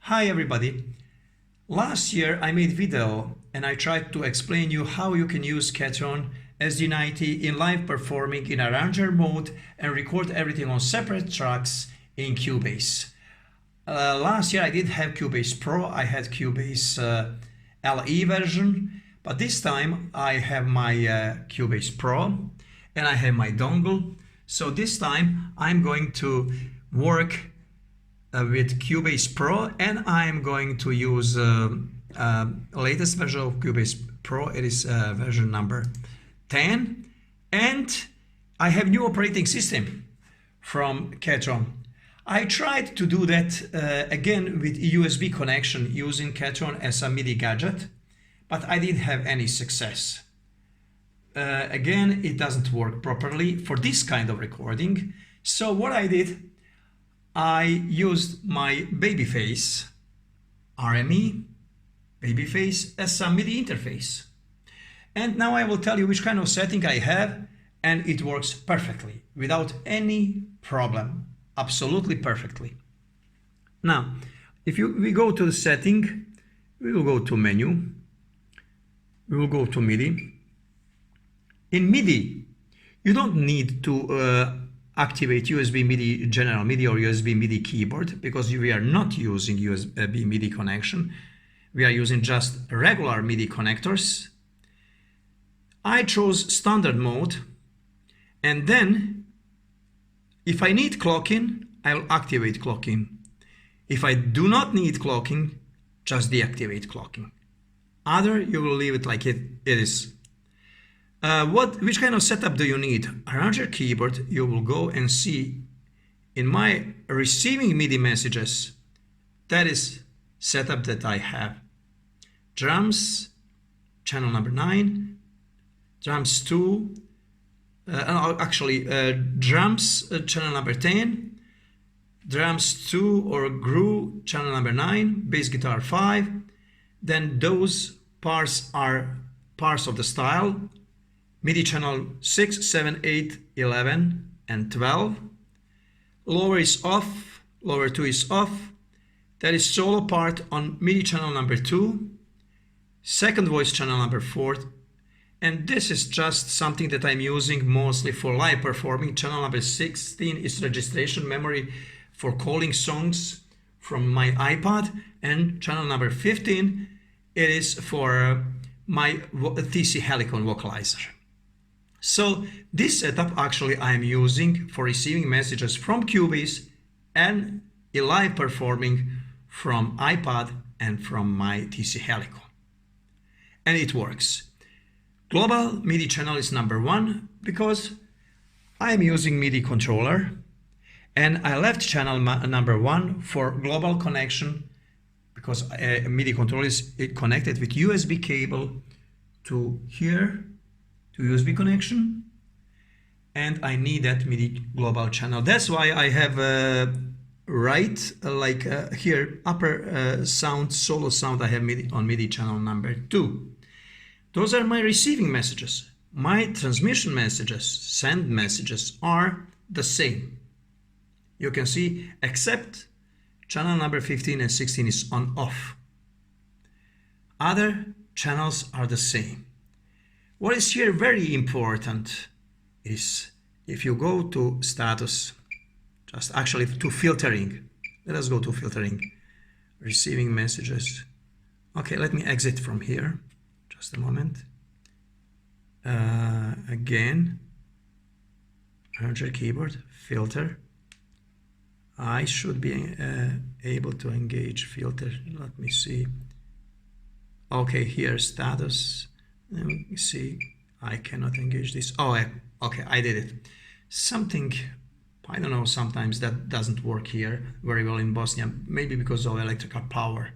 Hi everybody. Last year I made video and I tried to explain you how you can use Ketron SD90 in live performing in arranger mode and record everything on separate tracks in Cubase. Last year I did have Cubase Pro, I had Cubase LE version, but this time I have my Cubase Pro and I have my dongle. So this time I'm going to work with Cubase Pro, and I'm going to use latest version of Cubase Pro. It is version number 10, and I have new operating system from Ketron. I tried to do that again with USB connection using Ketron as a MIDI gadget, but I didn't have any success. Again, it doesn't work properly for this kind of recording. So what I did, I used my Babyface RME Babyface as a MIDI interface. And now I will tell you which kind of setting I have, and it works perfectly without any problem, absolutely perfectly. Now, if we go to the setting, we will go to menu, we will go to MIDI. In MIDI, you don't need to activate USB MIDI general MIDI or USB MIDI keyboard, because we are not using USB MIDI connection. We are using just regular MIDI connectors. I chose standard mode, and then if I need clocking, I will activate clocking. If I do not need clocking, just deactivate clocking. Other, you will leave it like it is. Which kind of setup do you need? Arranger keyboard, you will go and see in my receiving MIDI messages, that is setup that I have. Drums, channel number 9, drums 2, drums, channel number 10, drums 2 or groove, channel number 9, bass guitar 5, then those parts are parts of the style. MIDI channel 6, 7, 8, 11, and 12. Lower is off, lower 2 is off. That is solo part on MIDI channel number 2. Second voice channel number 4. And this is just something that I'm using mostly for live performing. Channel number 16 is registration memory for calling songs from my iPad. And channel number 15, it is for my TC Helicon vocalizer. So this setup actually I am using for receiving messages from Cubase and live performing from iPad and from my TC Helicon. And it works. Global MIDI channel is number 1 because I am using MIDI controller, and I left channel number 1 for global connection because MIDI controller is connected with USB cable to here, to USB connection, and I need that MIDI global channel. That's why I have here upper sound, solo sound, I have MIDI on MIDI channel number 2. Those are my receiving messages. My transmission messages, send messages, are the same. You can see, except channel number 15 and 16 is on off. Other channels are the same. What is here very important is if you go to status, just actually to filtering. Let us go to filtering, receiving messages. Okay, let me exit from here. Just a moment. Again, arranger keyboard, filter. I should be able to engage filter. Let me see. Okay, here status. Let me see. I cannot engage this. Oh, okay, I did it. Something, I don't know, sometimes that doesn't work here very well in Bosnia, maybe because of electrical power.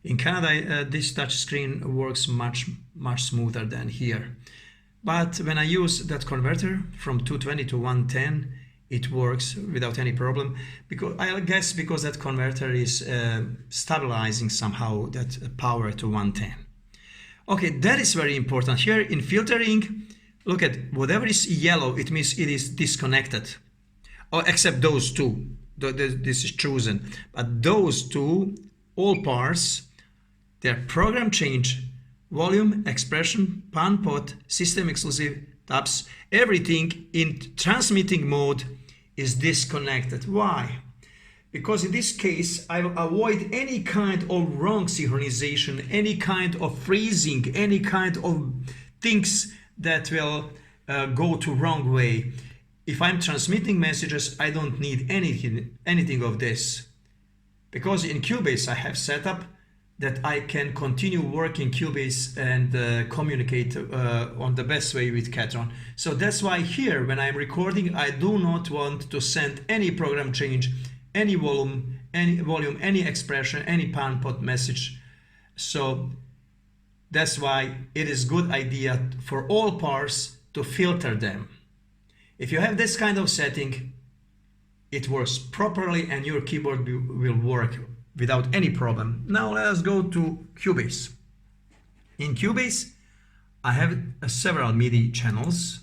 In Canada, this touch screen works much smoother than here. But when I use that converter from 220 to 110, it works without any problem. Because I guess because that converter is stabilizing somehow that power to 110. Okay, that is very important. Here in filtering, look at whatever is yellow, it means it is disconnected. Oh, except those two. This is chosen. But those two all parts, their program change, volume, expression, pan pot, system exclusive, tabs, everything in transmitting mode is disconnected. Why? Because in this case, I will avoid any kind of wrong synchronization, any kind of freezing, any kind of things that will go to wrong way. If I'm transmitting messages, I don't need anything of this. Because in Cubase, I have set up that I can continue working Cubase and communicate on the best way with Ketron. So that's why here, when I'm recording, I do not want to send any program change, any volume, any expression, any pan pot message. So that's why it is good idea for all parts to filter them. If you have this kind of setting, it works properly and your keyboard will work without any problem. Now let us go to Cubase. In Cubase, I have several MIDI channels.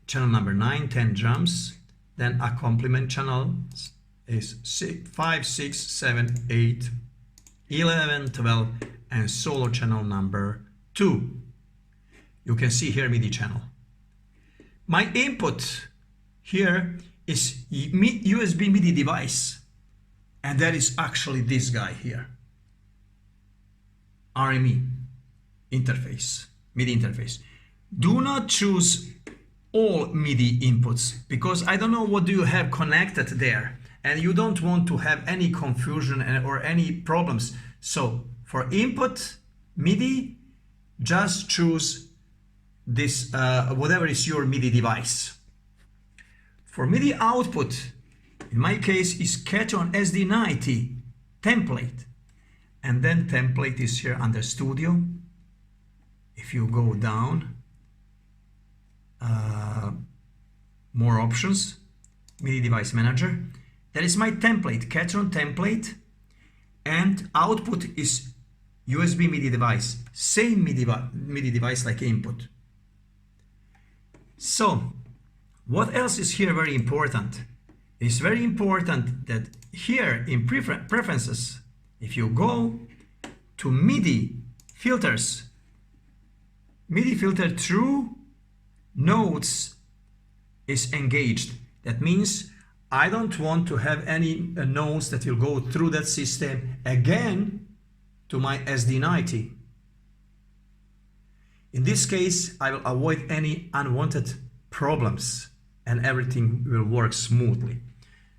Channel number 9, 10 drums. Then a complement channel is 5, 6, 7, 8, 11, 12, and solo channel number 2. You can see here MIDI channel. My input here is USB MIDI device, and that is actually this guy here. RME interface, MIDI interface. Do not choose all MIDI inputs, because I don't know what do you have connected there, and you don't want to have any confusion or any problems. So for input MIDI, just choose this whatever is your MIDI device. For MIDI output, in my case is Ketron SD90 template, and then template is here under studio. If you go down, more options, MIDI device manager, that is my template, Ketron template, and output is USB MIDI device, same MIDI device like input. So what else is here very important? It's very important that here in preferences, if you go to MIDI filters, MIDI filter through nodes is engaged. That means I don't want to have any nodes that will go through that system again to my SD90. In this case, I will avoid any unwanted problems and everything will work smoothly.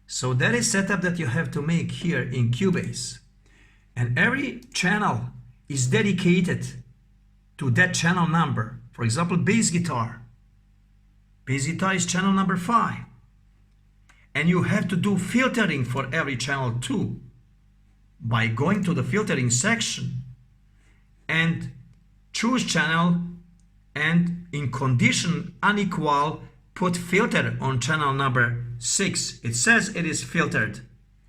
So that is setup that you have to make here in Cubase. And every channel is dedicated to that channel number. For example, bass guitar. Bass guitar is channel number 5. And you have to do filtering for every channel too, by going to the filtering section and choose channel, and in condition unequal, put filter on channel number 6. It says it is filtered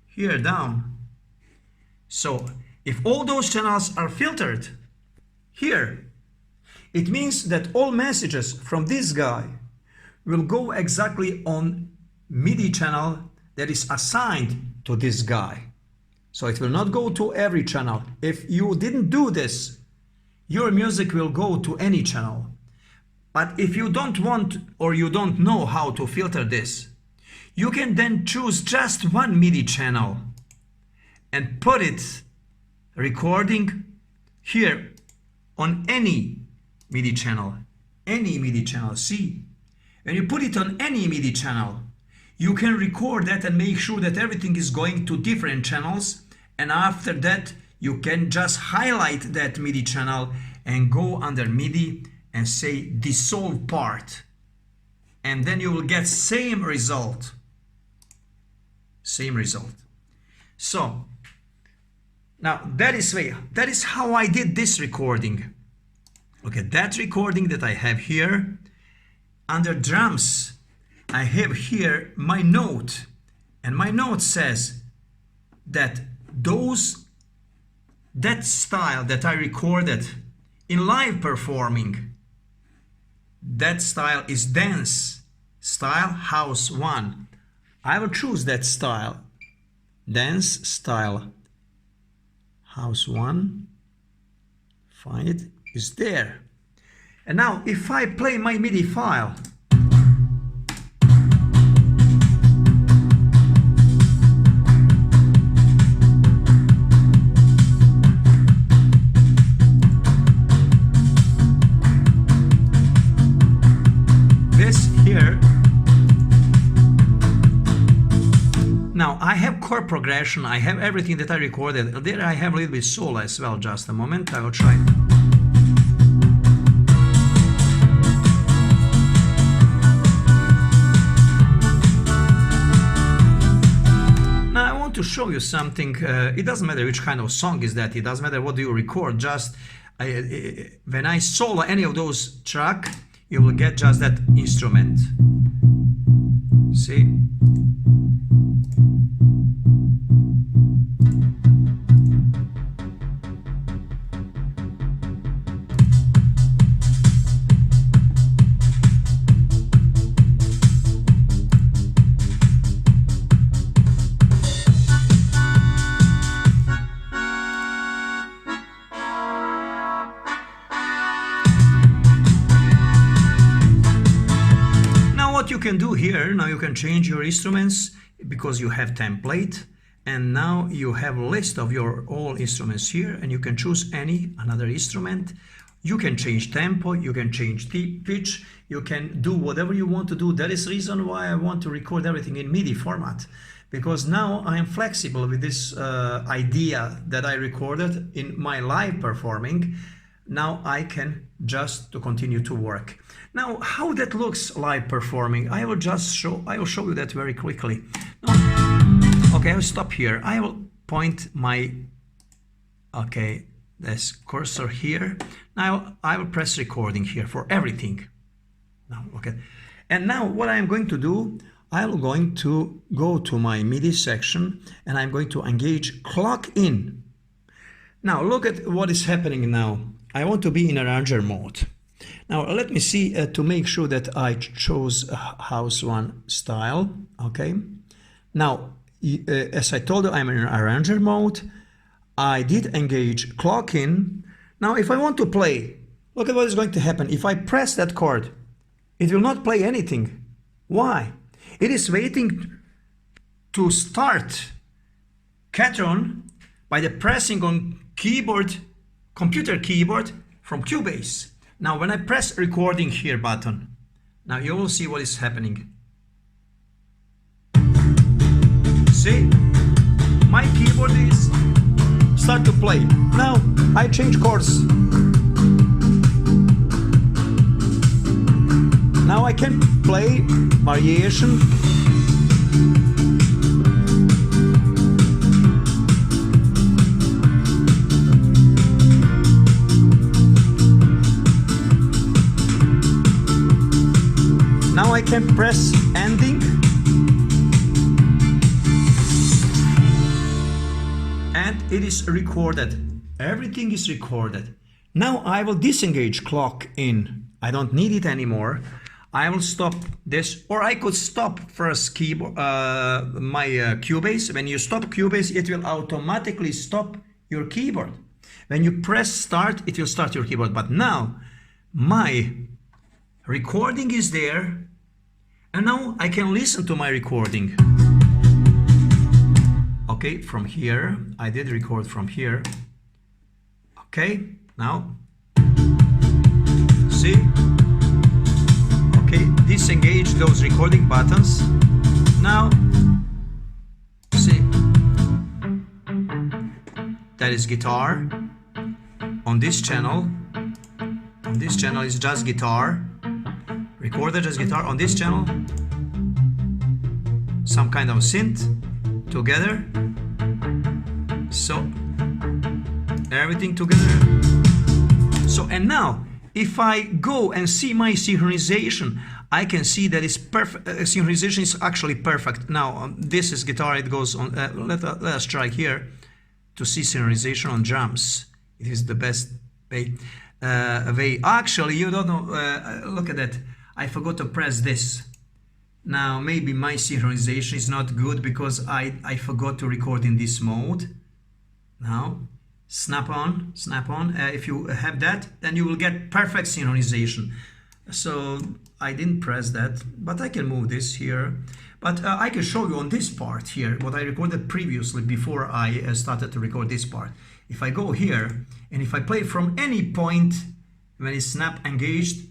here down. So if all those channels are filtered here, it means that all messages from this guy will go exactly on MIDI channel that is assigned to this guy. So it will not go to every channel. If you didn't do this, your music will go to any channel. But if you don't want or you don't know how to filter this, you can then choose just one MIDI channel and put it recording here on any MIDI channel. Any MIDI channel, see? When you put it on any MIDI channel, you can record that and make sure that everything is going to different channels, and after that you can just highlight that MIDI channel and go under MIDI and say dissolve part, and then you will get same result. Same result. So now that is how I did this recording. Look at that recording that I have here. Under drums, I have here my note, and my note says that that style that I recorded in live performing, that style is dance style house 1. I will choose that style, dance style house one, find it, is there. And now if I play my MIDI file, this here, now I have chord progression, I have everything that I recorded. There I have a little bit solo as well. Just a moment, I will try. Now I want to show you something. It doesn't matter which kind of song is that, it doesn't matter what do you record, just when I solo any of those tracks, you will get just that instrument. See? What you can do here, now you can change your instruments because you have template, and now you have a list of your all instruments here, and you can choose another instrument. You can change tempo, you can change pitch, you can do whatever you want to do. That is the reason why I want to record everything in MIDI format, because now I am flexible with this idea that I recorded in my live performing. Now I can just to continue to work. Now, how that looks live performing, I will show you that very quickly. Okay, I will stop here. I will point my, okay, this cursor here. Now I will press recording here for everything. Now, okay. And now what I am going to do, I'm going to go to my MIDI section and I'm going to engage clock in. Now look at what is happening now. I want to be in arranger mode. Now let me see to make sure that I chose house one style. Okay. Now, as I told you, I'm in arranger mode. I did engage clock in. Now, if I want to play, look at what is going to happen. If I press that chord, it will not play anything. Why? It is waiting to start Ketron by the pressing on keyboard, computer keyboard from Cubase. Now when I press recording here button, now you will see what is happening. See? My keyboard is start to play. Now I change chords. Now I can play variation. Now I can press ending and it is recorded. Everything is recorded. Now I will disengage clock in. I don't need it anymore. I will stop this, or I could stop first keyboard, my Cubase. When you stop Cubase, it will automatically stop your keyboard. When you press start, it will start your keyboard. But now my recording is there. And now I can listen to my recording. Okay, from here, I did record from here. Okay, now, see? Okay, disengage those recording buttons. Now, see? That is guitar. On this channel is just guitar. Recorded as guitar. On this channel, some kind of synth together. So everything together. So, and now if I go and see my synchronization, I can see that it's perfect. Synchronization is actually perfect. Now this is guitar, it goes on. Let us try here to see synchronization on drums. It is the best way. Actually, you don't know. Look at that. I forgot to press this. Now maybe my synchronization is not good because I forgot to record in this mode. Now snap on. If you have that, then you will get perfect synchronization. So I didn't press that, but I can move this here. But I can show you on this part here what I recorded previously before I started to record this part. If I go here and if I play from any point when it's snap engaged,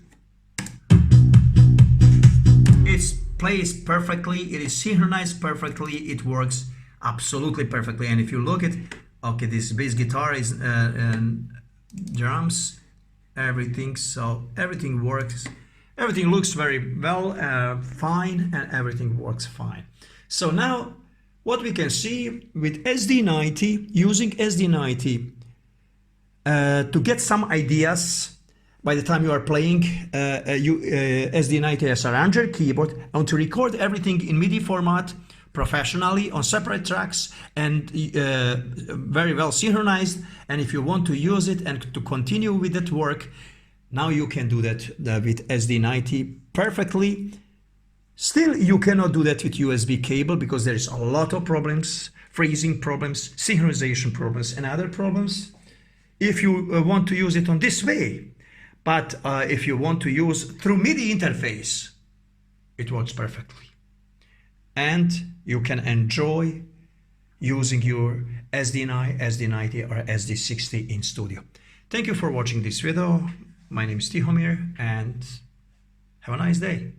it plays perfectly, it is synchronized perfectly, it works absolutely perfectly. And if you look at, okay, this bass guitar is drums, everything, so everything works. Everything looks very well, fine, and everything works fine. So now what we can see with SD90, using SD90 to get some ideas by the time you are playing SD90 as arranger keyboard, and to record everything in MIDI format professionally on separate tracks and very well synchronized. And if you want to use it and to continue with that work, now you can do that with SD90 perfectly. Still, you cannot do that with USB cable because there is a lot of problems, freezing problems, synchronization problems, and other problems. If you want to use it on this way, but if you want to use through MIDI interface, it works perfectly. And you can enjoy using your SD90 or SD60 in studio. Thank you for watching this video. My name is Tihomir, and have a nice day.